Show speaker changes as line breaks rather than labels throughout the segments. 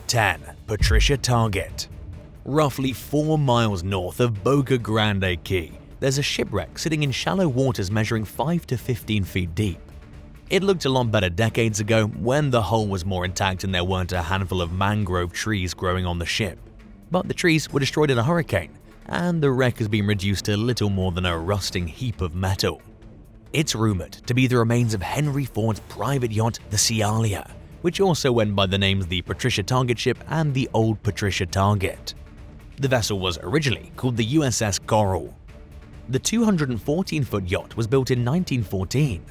10. Patricia Target. Roughly 4 miles north of Boca Grande Key, there's a shipwreck sitting in shallow waters measuring 5 to 15 feet deep. It looked a lot better decades ago when the hull was more intact and there weren't a handful of mangrove trees growing on the ship. But the trees were destroyed in a hurricane, and the wreck has been reduced to little more than a rusting heap of metal. It's rumored to be the remains of Henry Ford's private yacht, the Cialia, which also went by the names the Patricia Target ship and the Old Patricia Target. The vessel was originally called the USS Coral. The 214-foot yacht was built in 1914.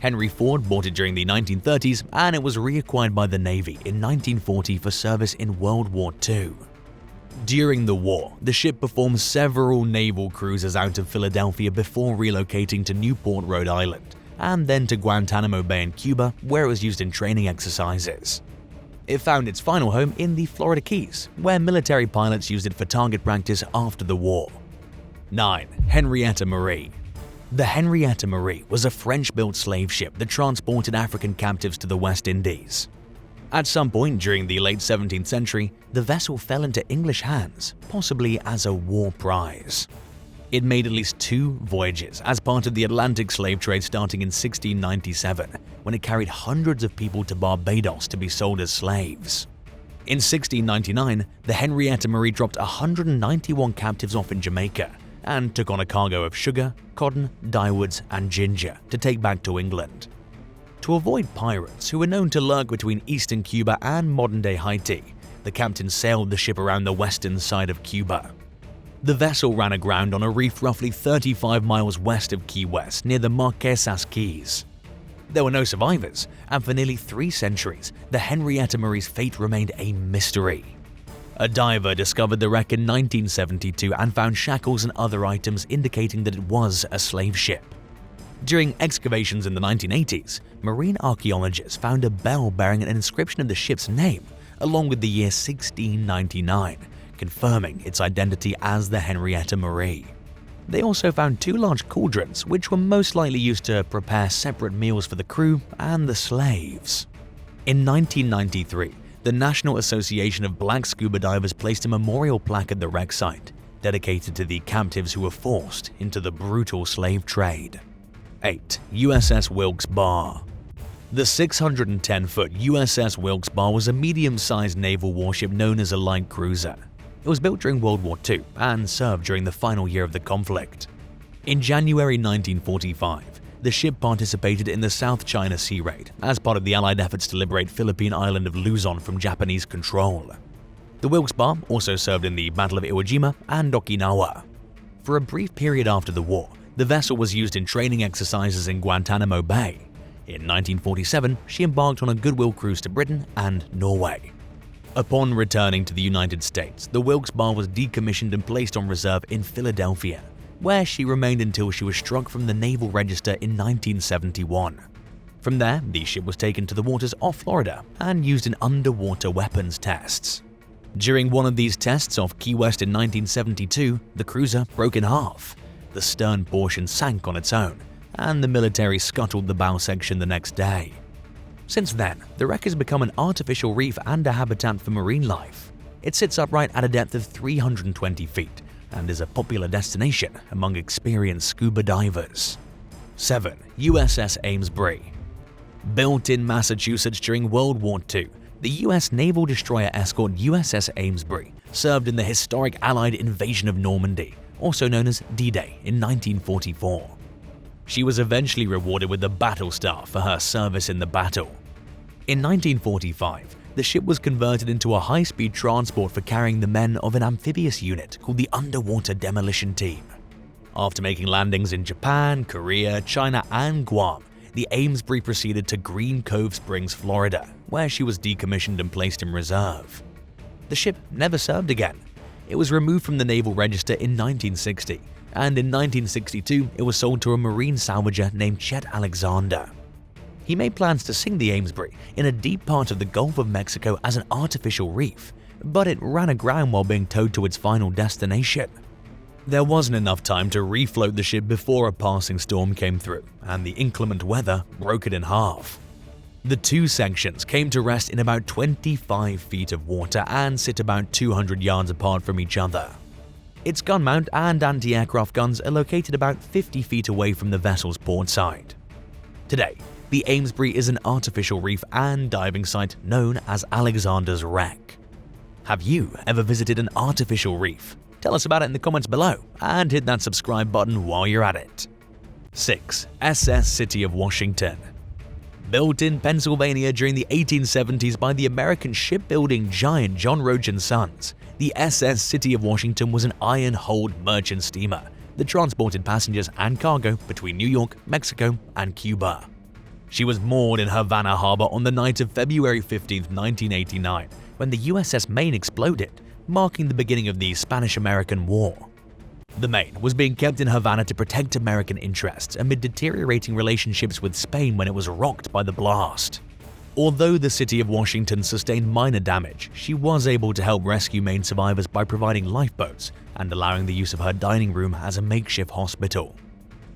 Henry Ford bought it during the 1930s, and it was reacquired by the Navy in 1940 for service in World War II. During the war, the ship performed several naval cruises out of Philadelphia before relocating to Newport, Rhode Island, and then to Guantanamo Bay in Cuba, where it was used in training exercises. It found its final home in the Florida Keys, where military pilots used it for target practice after the war. 9. Henrietta Marie. The Henrietta Marie was a French-built slave ship that transported African captives to the West Indies. At some point during the late 17th century, the vessel fell into English hands, possibly as a war prize. It made at least 2 voyages as part of the Atlantic slave trade starting in 1697, when it carried hundreds of people to Barbados to be sold as slaves. In 1699, the Henrietta Marie dropped 191 captives off in Jamaica and took on a cargo of sugar, cotton, dyewoods, and ginger to take back to England. To avoid pirates who were known to lurk between eastern Cuba and modern-day Haiti, the captain sailed the ship around the western side of Cuba. The vessel ran aground on a reef roughly 35 miles west of Key West near the Marquesas Keys. There were no survivors, and for nearly 3 centuries, the Henrietta Marie's fate remained a mystery. A diver discovered the wreck in 1972 and found shackles and other items indicating that it was a slave ship. During excavations in the 1980s, marine archaeologists found a bell bearing an inscription of the ship's name, along with the year 1699, confirming its identity as the Henrietta Marie. They also found 2 large cauldrons, which were most likely used to prepare separate meals for the crew and the slaves. In 1993, the National Association of Black Scuba Divers placed a memorial plaque at the wreck site, dedicated to the captives who were forced into the brutal slave trade. 8. USS Wilkes-Barre. The 610-foot USS Wilkes-Barre was a medium-sized naval warship known as a light cruiser. It was built during World War II and served during the final year of the conflict. In January 1945, the ship participated in the South China Sea Raid as part of the Allied efforts to liberate Philippine island of Luzon from Japanese control. The Wilkes-Barre also served in the Battle of Iwo Jima and Okinawa. For a brief period after the war, the vessel was used in training exercises in Guantanamo Bay. In 1947, she embarked on a goodwill cruise to Britain and Norway. Upon returning to the United States, the Wilkes-Barre was decommissioned and placed on reserve in Philadelphia, where she remained until she was struck from the Naval Register in 1971. From there, the ship was taken to the waters off Florida and used in underwater weapons tests. During one of these tests off Key West in 1972, the cruiser broke in half. The stern portion sank on its own, and the military scuttled the bow section the next day. Since then, the wreck has become an artificial reef and a habitat for marine life. It sits upright at a depth of 320 feet and is a popular destination among experienced scuba divers. 7. USS Amesbury. Built in Massachusetts during World War II, the U.S. naval destroyer escort USS Amesbury served in the historic Allied invasion of Normandy, also known as D-Day, in 1944. She was eventually rewarded with the Battle Star for her service in the battle. In 1945, the ship was converted into a high-speed transport for carrying the men of an amphibious unit called the Underwater Demolition Team. After making landings in Japan, Korea, China, and Guam, the Amesbury proceeded to Green Cove Springs, Florida, where she was decommissioned and placed in reserve. The ship never served again. It was removed from the Naval Register in 1960, and in 1962 it was sold to a marine salvager named Chet Alexander. He made plans to sink the Amesbury in a deep part of the Gulf of Mexico as an artificial reef, but it ran aground while being towed to its final destination. There wasn't enough time to refloat the ship before a passing storm came through, and the inclement weather broke it in half. The two sections came to rest in about 25 feet of water and sit about 200 yards apart from each other. Its gun mount and anti-aircraft guns are located about 50 feet away from the vessel's port side. Today, the Amesbury is an artificial reef and diving site known as Alexander's Wreck. Have you ever visited an artificial reef? Tell us about it in the comments below and hit that subscribe button while you're at it. 6. SS City of Washington. Built in Pennsylvania during the 1870s by the American shipbuilding giant John Roach and Sons, the SS City of Washington was an iron-hulled merchant steamer that transported passengers and cargo between New York, Mexico, and Cuba. She was moored in Havana Harbor on the night of February 15, 1989, when the USS Maine exploded, marking the beginning of the Spanish-American War. The Maine was being kept in Havana to protect American interests amid deteriorating relationships with Spain when it was rocked by the blast. Although the city of Washington sustained minor damage, she was able to help rescue Maine survivors by providing lifeboats and allowing the use of her dining room as a makeshift hospital.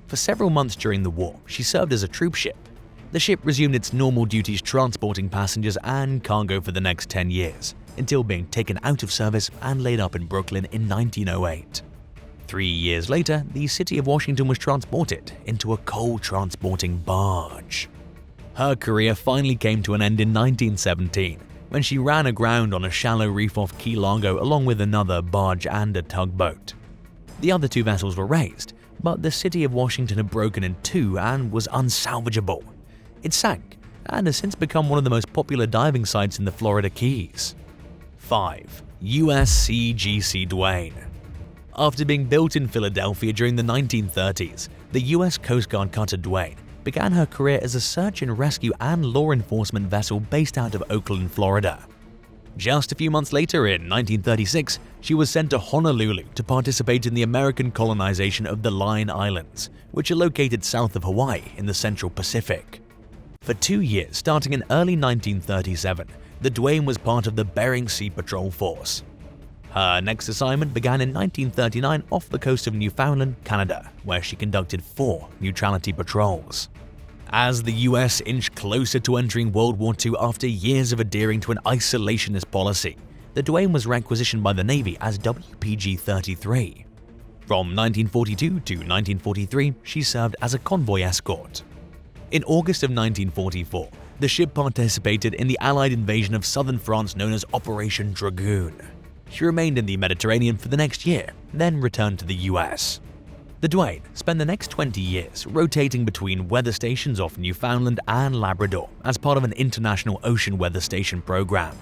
For several months during the war, she served as a troop ship. The ship resumed its normal duties transporting passengers and cargo for the next 10 years, until being taken out of service and laid up in Brooklyn in 1908. 3 years later, the city of Washington was transported into a coal-transporting barge. Her career finally came to an end in 1917, when she ran aground on a shallow reef off Key Largo along with another barge and a tugboat. The other two vessels were raised, but the city of Washington had broken in two and was unsalvageable. It sank and has since become one of the most popular diving sites in the Florida Keys. 5. USCGC Duane. After being built in Philadelphia during the 1930s, the U.S. Coast Guard cutter Duane began her career as a search and rescue and law enforcement vessel based out of Oakland, Florida. Just a few months later, in 1936, she was sent to Honolulu to participate in the American colonization of the Line Islands, which are located south of Hawaii in the Central Pacific. For 2 years, starting in early 1937, the Duane was part of the Bering Sea Patrol Force. Her next assignment began in 1939 off the coast of Newfoundland, Canada, where she conducted 4 neutrality patrols. As the US inched closer to entering World War II after years of adhering to an isolationist policy, the Duane was requisitioned by the Navy as WPG-33. From 1942 to 1943, she served as a convoy escort. In August of 1944, the ship participated in the Allied invasion of southern France known as Operation Dragoon. She remained in the Mediterranean for the next year, then returned to the US. The Duane spent the next 20 years rotating between weather stations off Newfoundland and Labrador as part of an international ocean weather station program.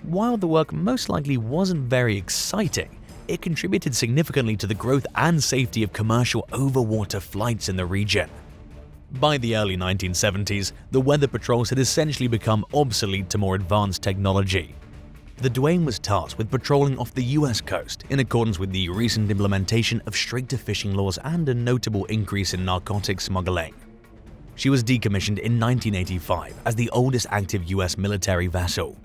While the work most likely wasn't very exciting, it contributed significantly to the growth and safety of commercial overwater flights in the region. By the early 1970s, the weather patrols had essentially become obsolete to more advanced technology. The Duane was tasked with patrolling off the US coast in accordance with the recent implementation of stricter fishing laws and a notable increase in narcotics smuggling. She was decommissioned in 1985 as the oldest active US military vessel.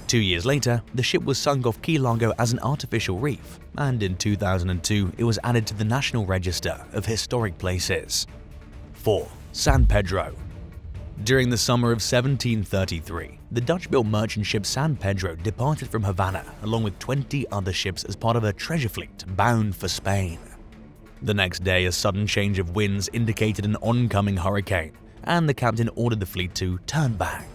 2 years later, the ship was sunk off Key Largo as an artificial reef, and in 2002 it was added to the National Register of Historic Places. 4. San Pedro. During the summer of 1733, the Dutch-built merchant ship San Pedro departed from Havana along with 20 other ships as part of a treasure fleet bound for Spain. The next day, a sudden change of winds indicated an oncoming hurricane, and the captain ordered the fleet to turn back.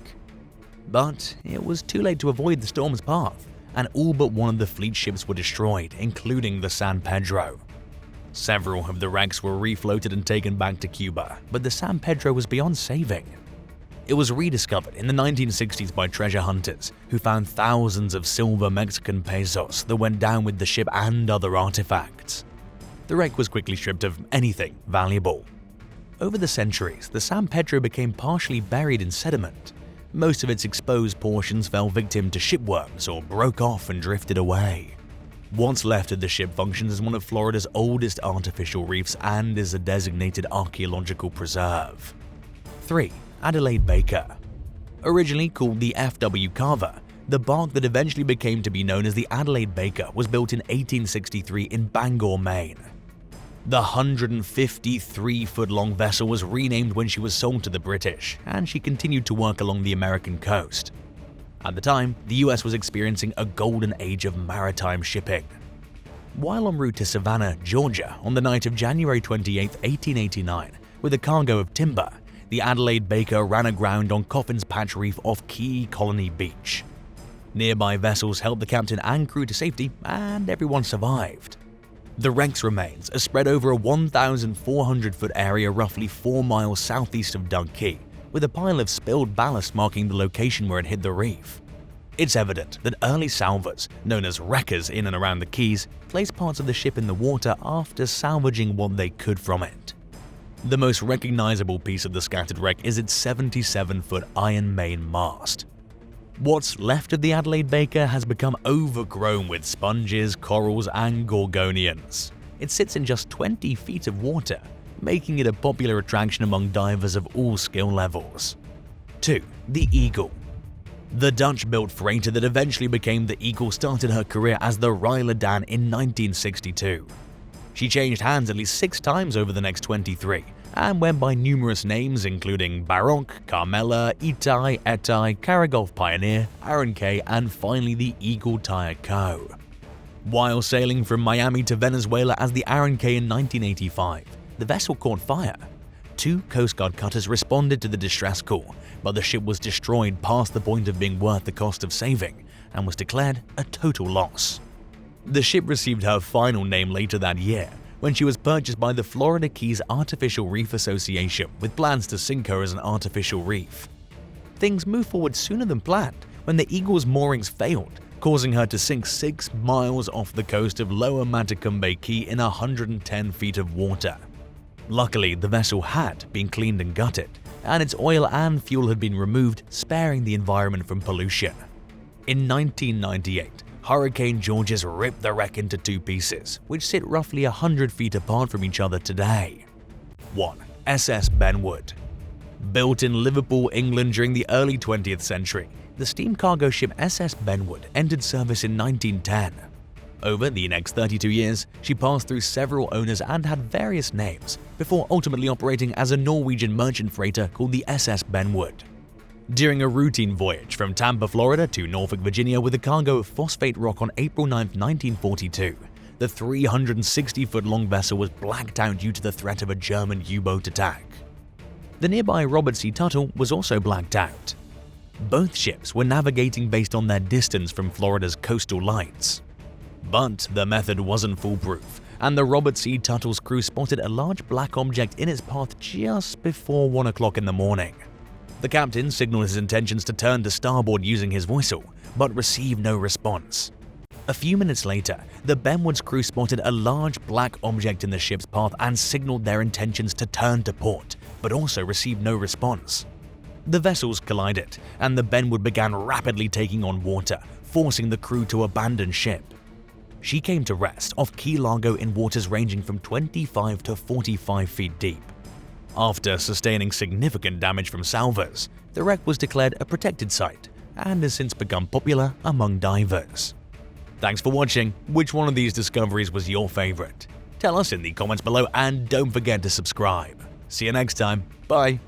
But it was too late to avoid the storm's path, and all but one of the fleet ships were destroyed, including the San Pedro. Several of the wrecks were refloated and taken back to Cuba, but the San Pedro was beyond saving. It was rediscovered in the 1960s by treasure hunters, who found thousands of silver Mexican pesos that went down with the ship and other artifacts. The wreck was quickly stripped of anything valuable. Over the centuries, the San Pedro became partially buried in sediment. Most of its exposed portions fell victim to shipworms or broke off and drifted away. What's left of the ship functions as one of Florida's oldest artificial reefs and is a designated archaeological preserve. 3. Adelaide Baker. Originally called the F.W. Carver, the bark that eventually became to be known as the Adelaide Baker was built in 1863 in Bangor, Maine. The 153-foot-long vessel was renamed when she was sold to the British, and she continued to work along the American coast. At the time, the US was experiencing a golden age of maritime shipping. While en route to Savannah, Georgia, on the night of January 28, 1889, with a cargo of timber, the Adelaide Baker ran aground on Coffin's Patch Reef off Key Colony Beach. Nearby vessels helped the captain and crew to safety, and everyone survived. The wreck's remains are spread over a 1,400-foot area roughly 4 miles southeast of Dunkey, with a pile of spilled ballast marking the location where it hit the reef. It's evident that early salvors, known as wreckers in and around the Keys, placed parts of the ship in the water after salvaging what they could from it. The most recognizable piece of the scattered wreck is its 77-foot iron main mast. What's left of the Adelaide Baker has become overgrown with sponges, corals, and gorgonians. It sits in just 20 feet of water, making it a popular attraction among divers of all skill levels. 2. The Eagle. The Dutch-built freighter that eventually became the Eagle started her career as the Ryler Dan in 1962. She changed hands at least 6 times over the next 23, and went by numerous names including Baroque, Carmela, Itai, Etai, Karagolf Pioneer, Aaron K, and finally the Eagle Tire Co. While sailing from Miami to Venezuela as the Aaron K in 1985, the vessel caught fire. 2 Coast Guard cutters responded to the distress call, but the ship was destroyed past the point of being worth the cost of saving and was declared a total loss. The ship received her final name later that year, when she was purchased by the Florida Keys Artificial Reef Association with plans to sink her as an artificial reef. Things moved forward sooner than planned when the Eagle's moorings failed, causing her to sink 6 miles off the coast of Lower Matecumbe Key in 110 feet of water. Luckily, the vessel had been cleaned and gutted, and its oil and fuel had been removed, sparing the environment from pollution. In 1998, Hurricane Georges ripped the wreck into 2 pieces, which sit roughly 100 feet apart from each other today. 1. SS Benwood. Built in Liverpool, England during the early 20th century, the steam cargo ship SS Benwood entered service in 1910. Over the next 32 years, she passed through several owners and had various names, before ultimately operating as a Norwegian merchant freighter called the SS Benwood. During a routine voyage from Tampa, Florida to Norfolk, Virginia with a cargo of phosphate rock on April 9, 1942, the 360-foot-long vessel was blacked out due to the threat of a German U-boat attack. The nearby Robert C. Tuttle was also blacked out. Both ships were navigating based on their distance from Florida's coastal lights. But the method wasn't foolproof, and the Robert C. Tuttle's crew spotted a large black object in its path just before 1 o'clock in the morning. The captain signaled his intentions to turn to starboard using his whistle, but received no response. A few minutes later, the Benwood's crew spotted a large black object in the ship's path and signaled their intentions to turn to port, but also received no response. The vessels collided, and the Benwood began rapidly taking on water, forcing the crew to abandon ship. She came to rest off Key Largo in waters ranging from 25 to 45 feet deep. After sustaining significant damage from salvors, the wreck was declared a protected site and has since become popular among divers. Thanks for watching. Which one of these discoveries was your favorite? Tell us in the comments below and don't forget to subscribe. See you next time. Bye.